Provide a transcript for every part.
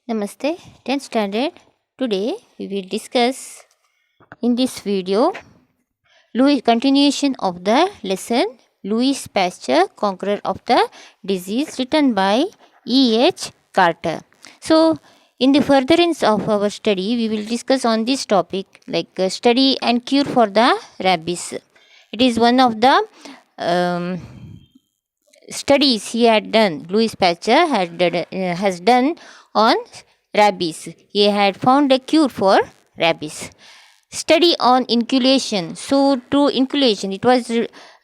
Namaste, 10th standard. Today we will discuss in this video continuation of the lesson Louis Pasture, Conqueror of the Disease, written by E.H. Carter. So, in the furtherance of our study, we will discuss on this topic like study and cure for the rabies. It is one of the studies he had done. Louis Pasteur has done on rabies. He had found a cure for rabies. Study on inoculation. So, through inoculation, it was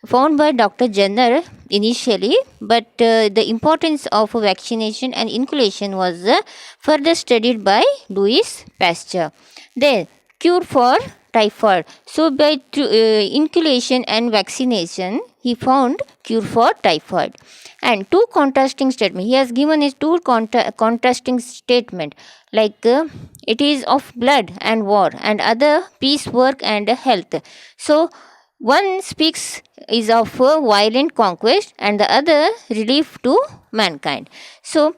found by Dr. Jenner initially, but the importance of vaccination and inoculation was further studied by Louis Pasteur. Then, cure for typhoid. So, by inoculation and vaccination, he found cure for typhoid. And two contrasting statements. He has given his two contrasting statement, like it is of blood and war, and other peace, work, and health. So, one speaks is of violent conquest, and the other relief to mankind. So,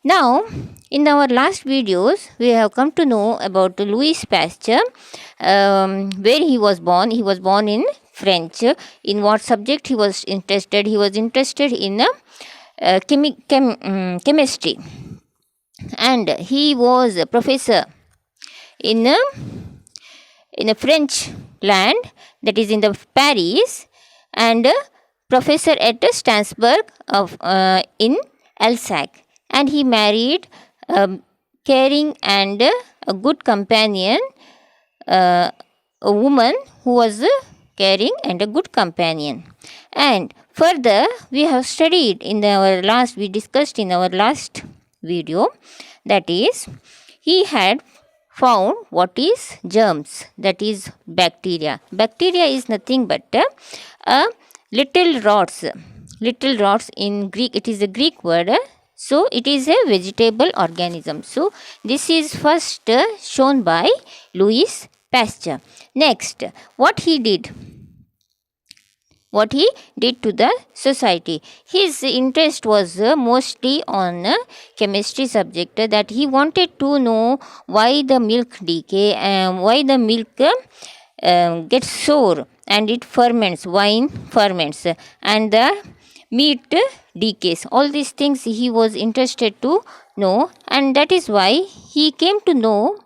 now, in our last videos, we have come to know about Louis Pasteur, where he was born. He was born in French. In what subject he was interested? He was interested in chemistry, and he was a professor in a French land, that is in the Paris, and professor at Strasbourg of in Alsace. And he married a caring and a good companion, a woman who was caring and a good companion. And further, we have studied we discussed in our last video, that is, he had found what is germs, that is bacteria. Bacteria is nothing but little rots. Little rots in Greek, it is a Greek word. So, it is a vegetable organism. So, this is first shown by Louis Pasteur. Next, what he did to the society. His interest was mostly on chemistry subject, that he wanted to know why the milk decay and why the milk gets sour and it ferments, wine ferments, and the meat decays. All these things he was interested to know, and that is why he came to know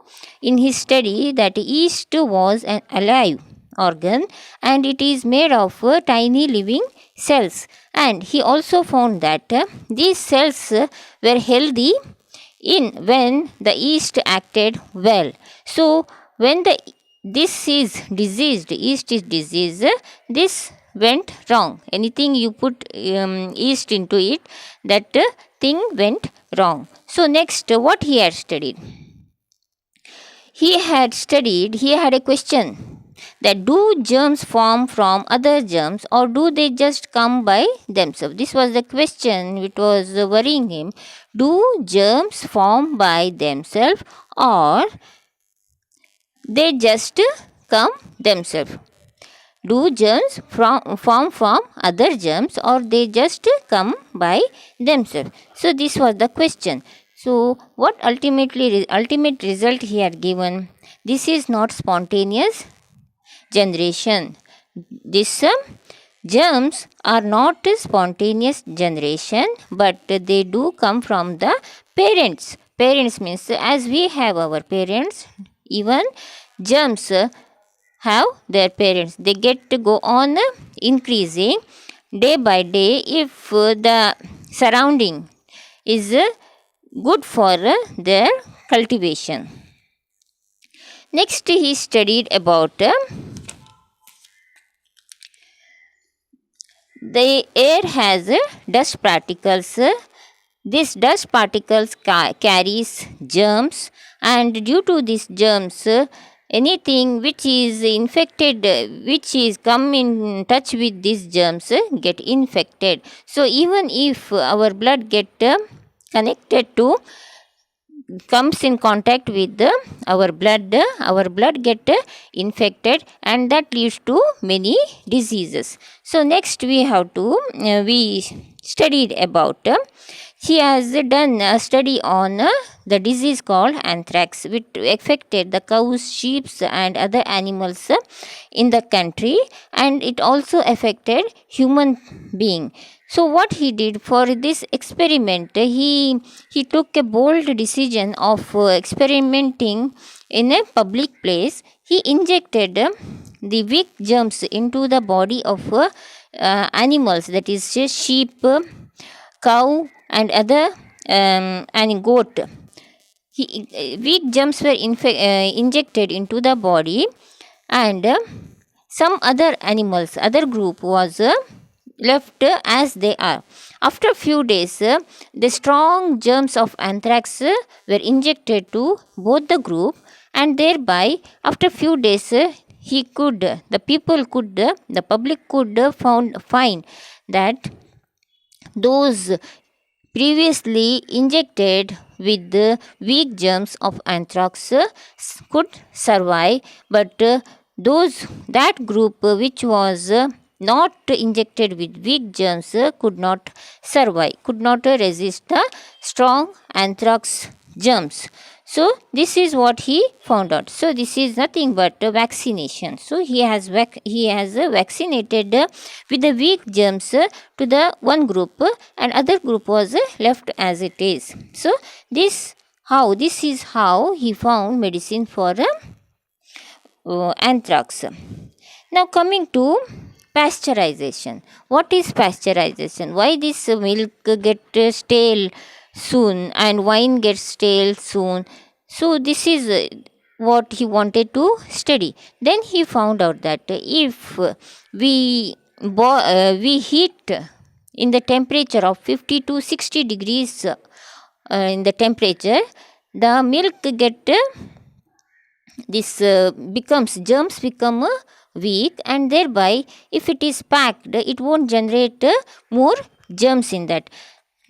in his study that yeast was an alive organ, and it is made of tiny living cells. And he also found that these cells were healthy when the yeast acted well. So, when this is diseased, yeast is diseased, this went wrong. Anything you put yeast into it, that thing went wrong. So, next, what he had studied? He had a question, that do germs form from other germs, or do they just come by themselves? This was the question which was worrying him. Do germs form by themselves, or they just come themselves? Do germs form from other germs, or they just come by themselves? So, this was the question. So, what ultimate result he had given? This is not spontaneous generation. These germs are not spontaneous generation, but they do come from the parents. Parents means, as we have our parents, even germs have their parents. They get to go on increasing day by day if the surrounding is good for their cultivation. Next, he studied about the air has dust particles. These dust particles carries germs, and due to these germs, anything which is infected, which is come in touch with these germs, get infected. So, even if our blood get comes in contact with our blood get infected, and that leads to many diseases. So, next we have to we studied about. He has done a study on the disease called anthrax, which affected the cows, sheep, and other animals in the country, and it also affected human being. So what he did for this experiment, he took a bold decision of experimenting in a public place. He injected the weak germs into the body of animals, that is sheep, cow, and other and goat. Weak germs were injected into the body, and some other animals, other group was left as they are. After few days, the strong germs of anthrax were injected to both the group, and thereby after few days the public could find that those previously injected with the weak germs of anthrax could survive, but that group which was not injected with weak germs could not survive, could not resist the strong anthrax germs. So this is what he found out. So this is nothing but vaccination. So he has vaccinated with the weak germs to the one group, and other group was left as it is. So this is how he found medicine for anthrax. Now coming to pasteurization. What is pasteurization? Why this milk get stale soon and wine gets stale soon? So this is what he wanted to study. Then he found out that if we heat in the temperature of 50 to 60 degrees in the temperature, the milk get this germs become weak, and thereby if it is packed it won't generate more germs in that.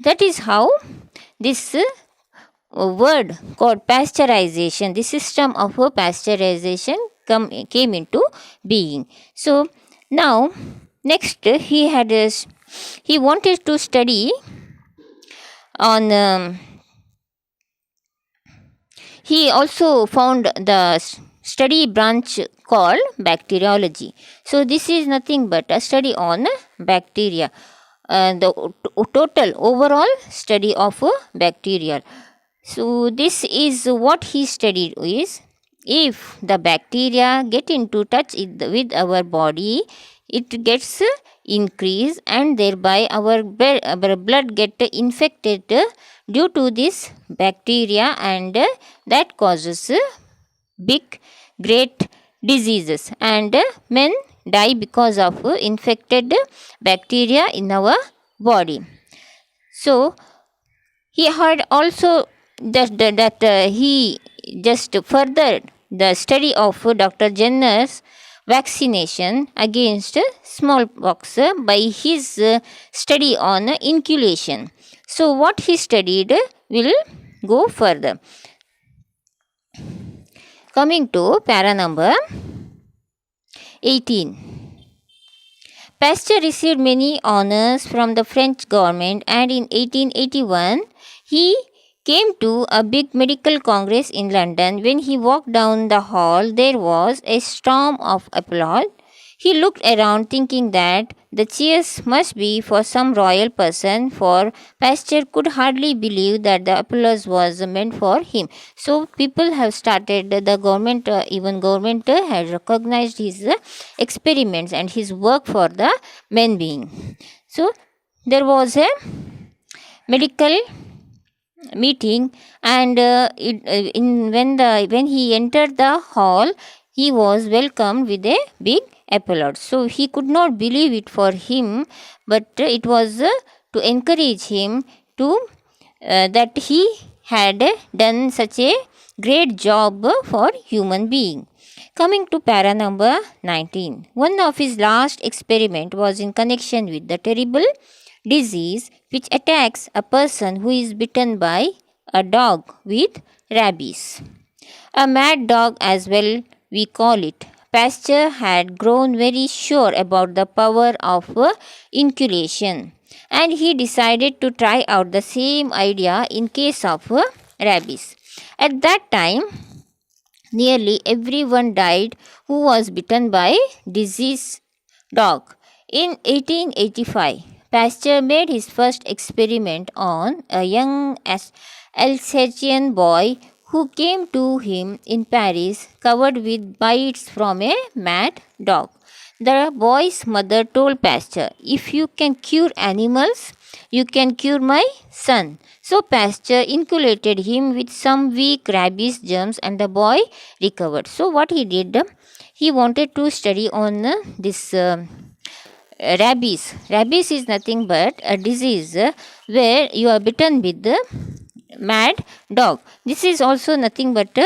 That is how this word called pasteurization, the system of pasteurization came into being. So now next he wanted to study on he also found the study branch called bacteriology. So this is nothing but a study on bacteria, the total overall study of bacteria. So this is what he studied is, if the bacteria get into touch with our body, it gets increased, and thereby our blood get infected due to this bacteria, and that causes great diseases, and men die because of infected bacteria in our body. So he had also that he just furthered the study of Dr. Jenner's vaccination against smallpox by his study on inoculation. So what he studied will go further. Coming to para number 18. Pasteur received many honors from the French government, and in 1881 he came to a big medical congress in London. When he walked down the hall, there was a storm of applause. He looked around thinking that the cheers must be for some royal person, for Pasteur could hardly believe that the applause was meant for him. So people have started, the government, even government has recognized his experiments and his work for the men being. So there was a medical meeting, and when he entered the hall, he was welcomed with a big applause. So he could not believe it for him, but it was to encourage him to that he had done such a great job for human being. Coming to para number 19. One of his last experiment was in connection with the terrible disease which attacks a person who is bitten by a dog with rabies. A mad dog as well we call it. Pasteur had grown very sure about the power of inoculation. and he decided to try out the same idea in case of rabies. At that time, nearly everyone died who was bitten by disease dog. In 1885, Pasteur made his first experiment on a young Alsatian boy who came to him in Paris covered with bites from a mad dog. The boy's mother told Pasteur, "If you can cure animals, you can cure my son." So Pasteur inoculated him with some weak rabies germs and the boy recovered. So what he did, he wanted to study on this rabies. Rabies is nothing but a disease where you are bitten with the mad dog. This is also nothing but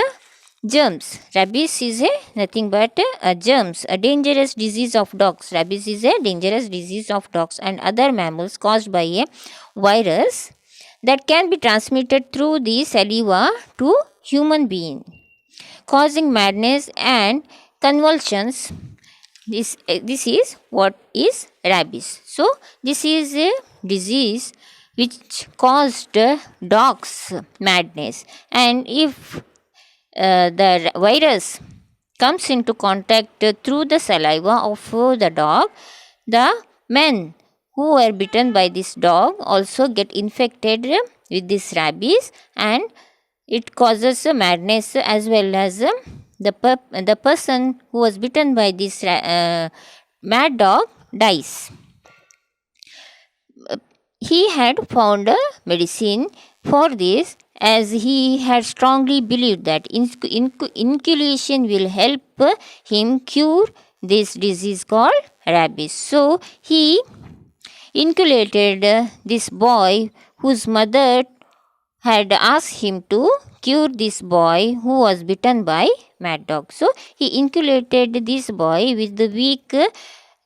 germs. Rabies is nothing but germs, a dangerous disease of dogs. Rabies is a dangerous disease of dogs and other mammals caused by a virus that can be transmitted through the saliva to human being, causing madness and convulsions. This is what is rabies. So this is a disease which caused dogs madness, and if the virus comes into contact through the saliva of the dog, the men who were bitten by this dog also get infected with this rabies, and it causes madness as well as the person who was bitten by this mad dog dies. He had found a medicine for this, as he had strongly believed that inoculation will help him cure this disease called rabies. So he inoculated this boy whose mother had asked him to cure this boy who was bitten by mad dog. So he inoculated this boy with the weak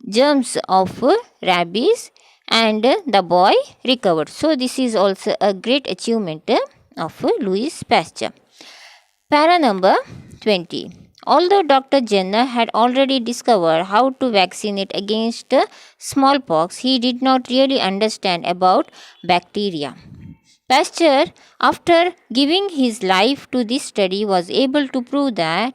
germs of rabies, and the boy recovered. So this is also a great achievement of Louis Pasteur. Para number 20. Although Dr. Jenner had already discovered how to vaccinate against smallpox, he did not really understand about bacteria. Pasteur, after giving his life to this study, was able to prove that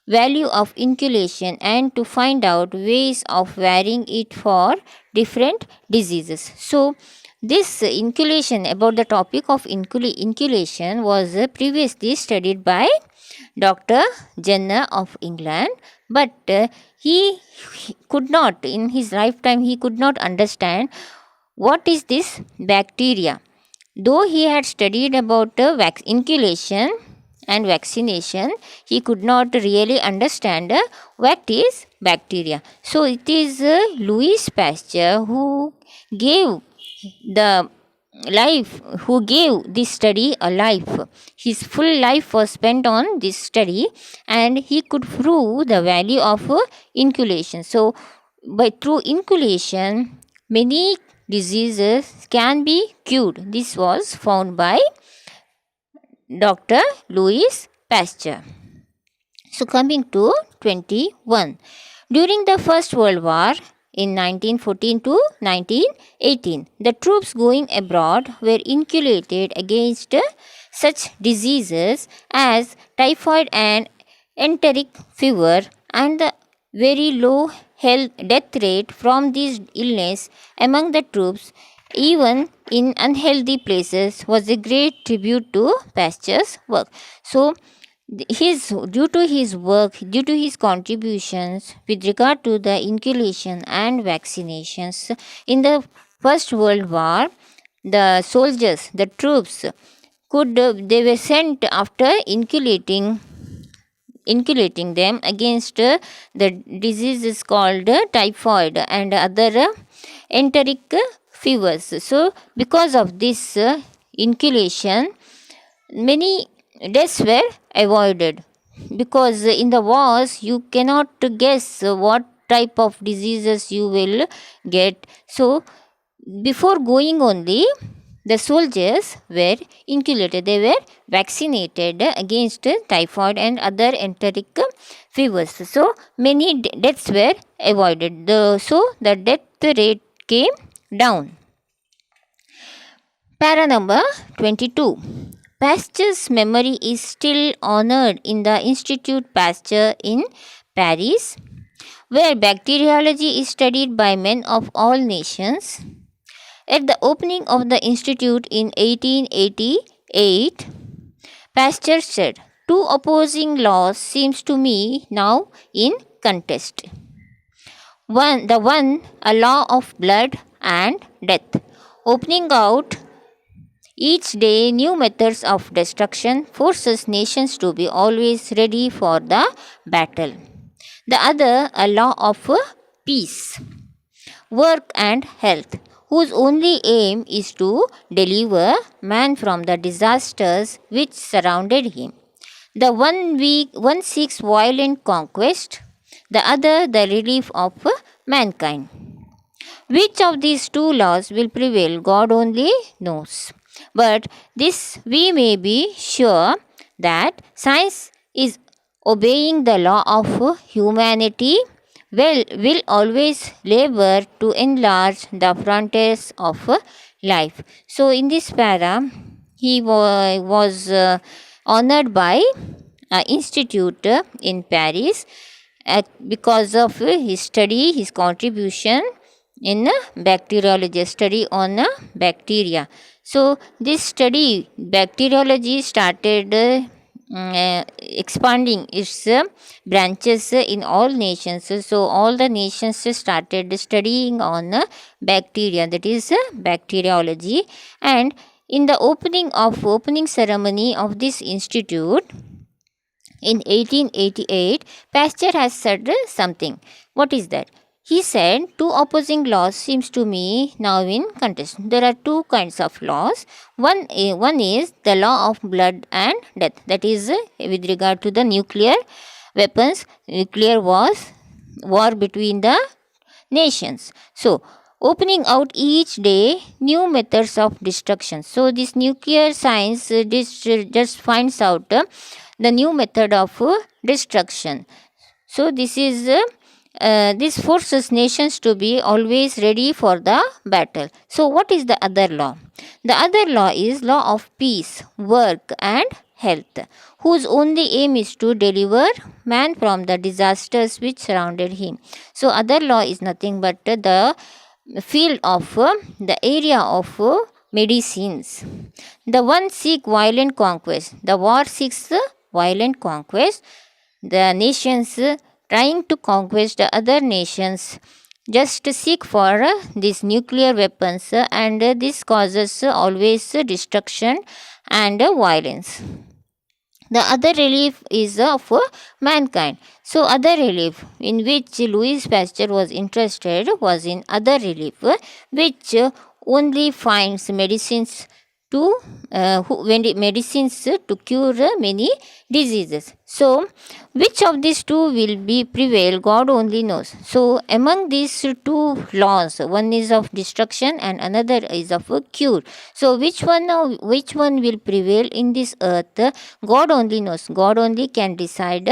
value of inoculation and to find out ways of varying it for different diseases. So this inoculation, about the topic of inoculation, was previously studied by Dr. Jenner of England, but he could not, in his lifetime, he could not understand what is this bacteria. Though he had studied about inoculation and vaccination, he could not really understand what is bacteria. So it is Louis Pasteur who gave the life, who gave this study a life. His full life was spent on this study, and he could prove the value of inoculation. So through inoculation, many diseases can be cured. This was found by Dr. Louis Pasteur. So coming to 21. During the First World War in 1914 to 1918, the troops going abroad were inoculated against such diseases as typhoid and enteric fever, and the very low death rate from this illness among the troops, even in unhealthy places, was a great tribute to Pasteur's work. So due to his contributions with regard to the inoculation and vaccinations in the First World War, the soldiers, the troops, they were sent after inoculating them against the diseases called typhoid and other enteric fevers. So because of this inoculation, many deaths were avoided, because in the wars you cannot guess what type of diseases you will get. So before going only, the soldiers were inoculated, they were vaccinated against typhoid and other enteric fevers. So many deaths were avoided. So the death rate came down. Para number 22. Pasture's memory is still honored in the Institute Pasture in Paris, where bacteriology is studied by men of all nations. At the opening of the institute in 1888, Pasteur said, "Two opposing laws seems to me now in contest. The one a law of blood and death, opening out each day new methods of destruction, forces nations to be always ready for the battle. The other a law of peace, work and health, whose only aim is to deliver man from the disasters which surrounded him. The one seeks violent conquest, the other the relief of mankind. Which of these two laws will prevail, God only knows. But this we may be sure, that science is obeying the law of humanity, will always labor to enlarge the frontiers of life." So, in this para, he was honored by institute in Paris because of his study, his contribution in bacteriology, study on bacteria. So, this study, bacteriology, started expanding its branches in all nations. So, all the nations started studying on bacteria, that is bacteriology. And in the opening ceremony of this institute in 1888, Pasteur has said something. What is that? He said, "Two opposing laws seems to me now in contest. There are two kinds of laws. One is the law of blood and death, that is with regard to the nuclear weapons, nuclear war between the nations. So, opening out each day new methods of destruction. So, this nuclear science just finds out the new method of destruction. So, this forces nations to be always ready for the battle. So, what is the other law? The other law is law of peace, work and health, whose only aim is to deliver man from the disasters which surrounded him. So, other law is nothing but the field of the area of medicines. The one seek violent conquest. The war seeks violent conquest. The nations trying to conquest the other nations just seek for these nuclear weapons, and this causes always destruction and violence. The other relief is of mankind. So, other relief in which Louis Pasteur was interested was in other relief, which only finds medicines to medicines to cure many diseases. So, which of these two will be prevail, God only knows. So, among these two laws, one is of destruction and another is of a cure. So, which one will prevail in this earth, God only knows. God only can decide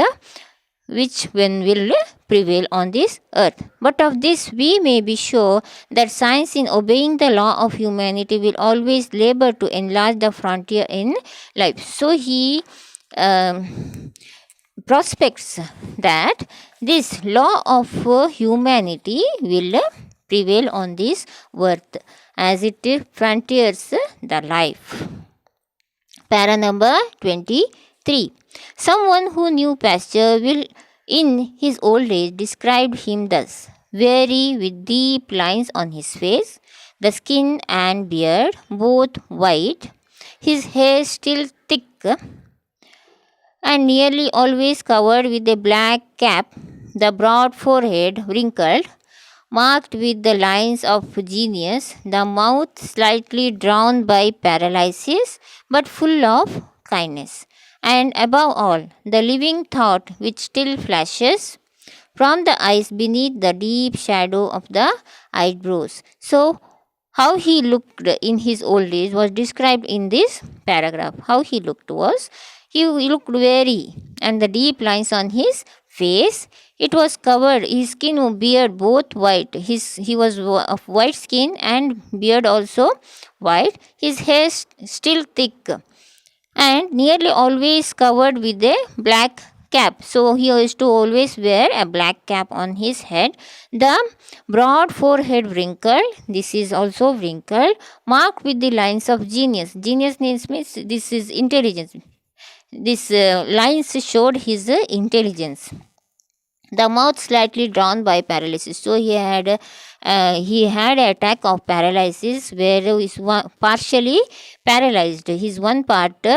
which one will prevail on this earth. But of this we may be sure, that science, in obeying the law of humanity, will always labor to enlarge the frontier in life. So, he prospects that this law of humanity will prevail on this earth, as it frontiers the life. Para number 23. Someone who knew Pasteur will in his old age describe him thus: weary, with deep lines on his face, the skin and beard both white, his hair still thick and nearly always covered with a black cap, the broad forehead wrinkled, marked with the lines of genius, the mouth slightly drawn by paralysis, but full of kindness, and above all, the living thought which still flashes from the eyes beneath the deep shadow of the eyebrows. So, how he looked in his old age was described in this paragraph. How he looked was, he looked weary, and the deep lines on his face. It was covered, his skin and beard both white. He was of white skin and beard also white. His hair still thick and nearly always covered with a black cap. So he used to always wear a black cap on his head. The broad forehead wrinkled, this is also wrinkled, marked with the lines of genius. Genius means this is intelligence. This lines showed his intelligence. The mouth slightly drawn by paralysis. So he had an attack of paralysis where he is partially paralyzed. His one part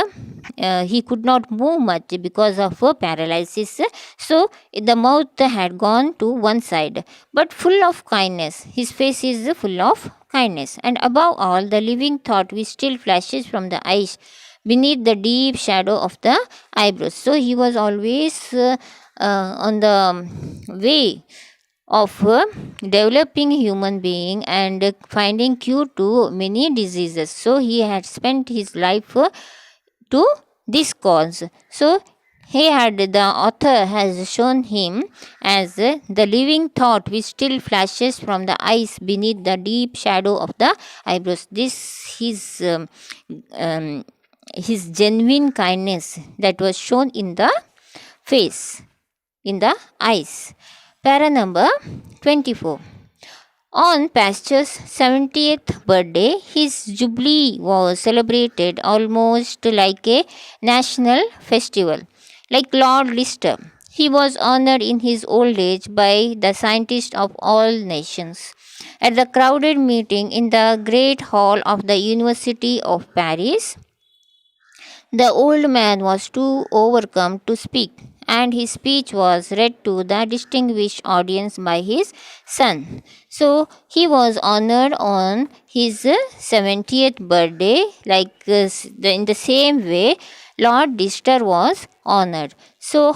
he could not move much because of paralysis. So the mouth had gone to one side, but full of kindness. His face is full of kindness, and above all, the living thought which still flashes from the eyes beneath the deep shadow of the eyebrows. So he was always on the way of developing human being and finding cure to many diseases. So he had spent his life to this cause. So the author has shown him as the living thought which still flashes from the eyes beneath the deep shadow of the eyebrows. This his genuine kindness that was shown in the face, in the eyes. Para number 24. On Pasture's 70th birthday, his jubilee was celebrated almost like a national festival. Like Lord Lister, he was honored in his old age by the scientists of all nations. At the crowded meeting in the great hall of the University of Paris, the old man was too overcome to speak, and his speech was read to the distinguished audience by his son. So he was honored on his 70th birthday, like in the same way Lord Dister was honored. So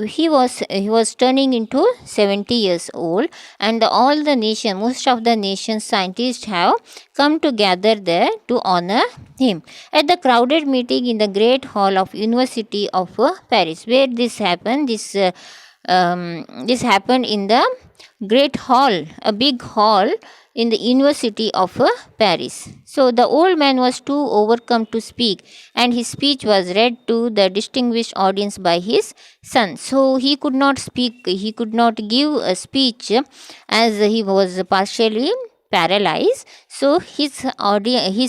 he was turning into 70 years old, and all the nation, most of the nation's scientists have come together there to honor him at the crowded meeting in the great hall of University of Paris. Where this happened, this happened in the great hall, a big hall in the University of Paris. So the old man was too overcome to speak, and his speech was read to the distinguished audience by his son. So he could not speak, he could not give a speech as he was partially paralyzed. So his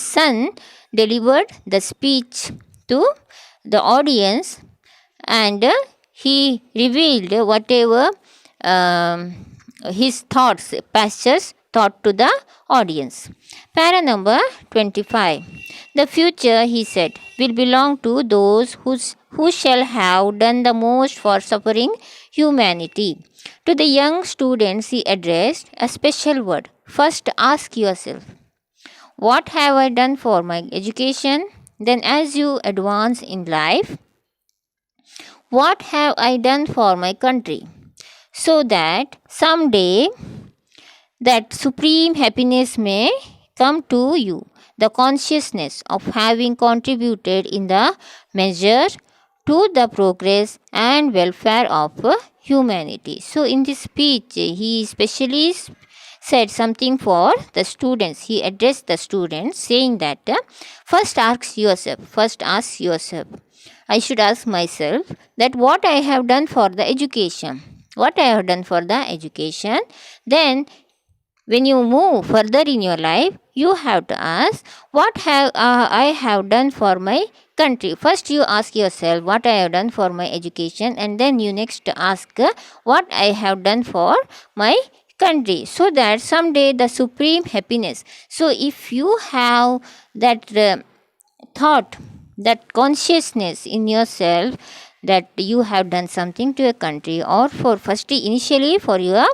son delivered the speech to the audience, and he revealed whatever his thoughts, Pasture's thought to the audience. Para number 25. The future, he said, will belong to those who shall have done the most for suffering humanity. To the young students, he addressed a special word. First, ask yourself, what have I done for my education? Then, as you advance in life, what have I done for my country? So that someday that supreme happiness may come to you, the consciousness of having contributed in the measure to the progress and welfare of humanity. So in this speech, he especially said something for the students. He addressed the students saying that first ask yourself, I should ask myself that what I have done for the education. Then when you move further in your life, you have to ask, what have I have done for my country. First you ask yourself what I have done for my education, and then you next ask what I have done for my country, so that someday the supreme happiness. So if you have that thought, that consciousness in yourself, that you have done something to a country, or for firstly initially for your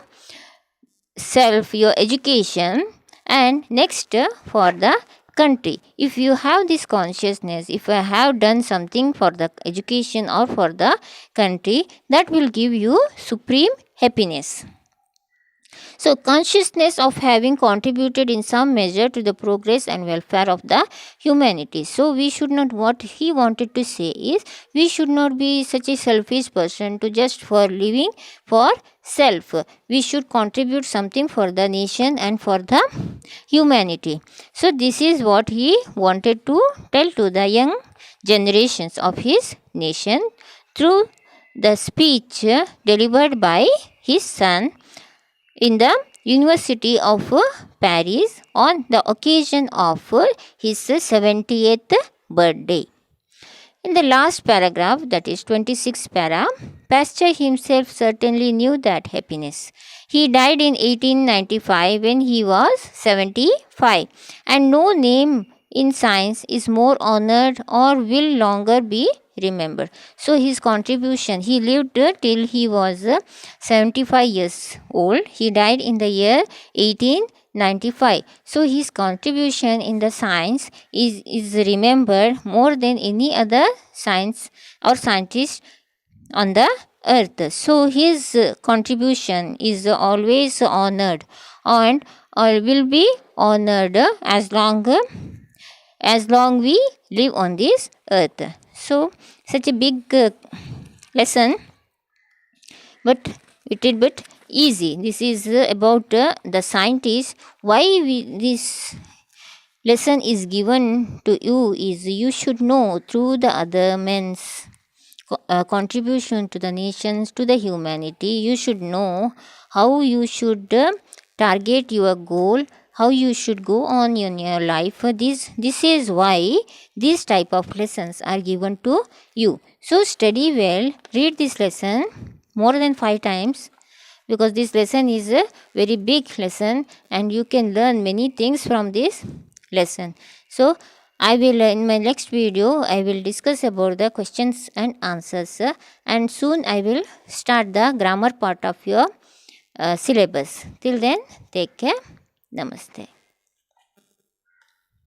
self, your education, and next for the country. If you have this consciousness, if I have done something for the education or for the country, that will give you supreme happiness. So, consciousness of having contributed in some measure to the progress and welfare of the humanity. So, we should not, what he wanted to say is, we should not be such a selfish person to just for living for self. We should contribute something for the nation and for the humanity. So, this is what he wanted to tell to the young generations of his nation through the speech delivered by his son in the University of Paris on the occasion of his 70th birthday. In the last paragraph, that is 26th para, Pasture himself certainly knew that happiness. He died in 1895 when he was 75, and no name in science is more honored or will longer be remembered. So his contribution, he lived till he was 75 years old. He died in the year 1895. So his contribution in the science is remembered more than any other science or scientist on the earth. So his contribution is always honored and will be honored as long we live on this earth. So such a big lesson, but little bit easy. This is about the scientists. Why this lesson is given to you is you should know through the other men's contribution to the nations, to the humanity. You should know how you should target your goal, how you should go on in your life. This is why these type of lessons are given to you. So study well, read this lesson more than 5 times, because this lesson is a very big lesson and you can learn many things from this lesson. So I will in my next video I will discuss about the questions and answers, and soon I will start the grammar part of your syllabus. Till then, take care. Namaste.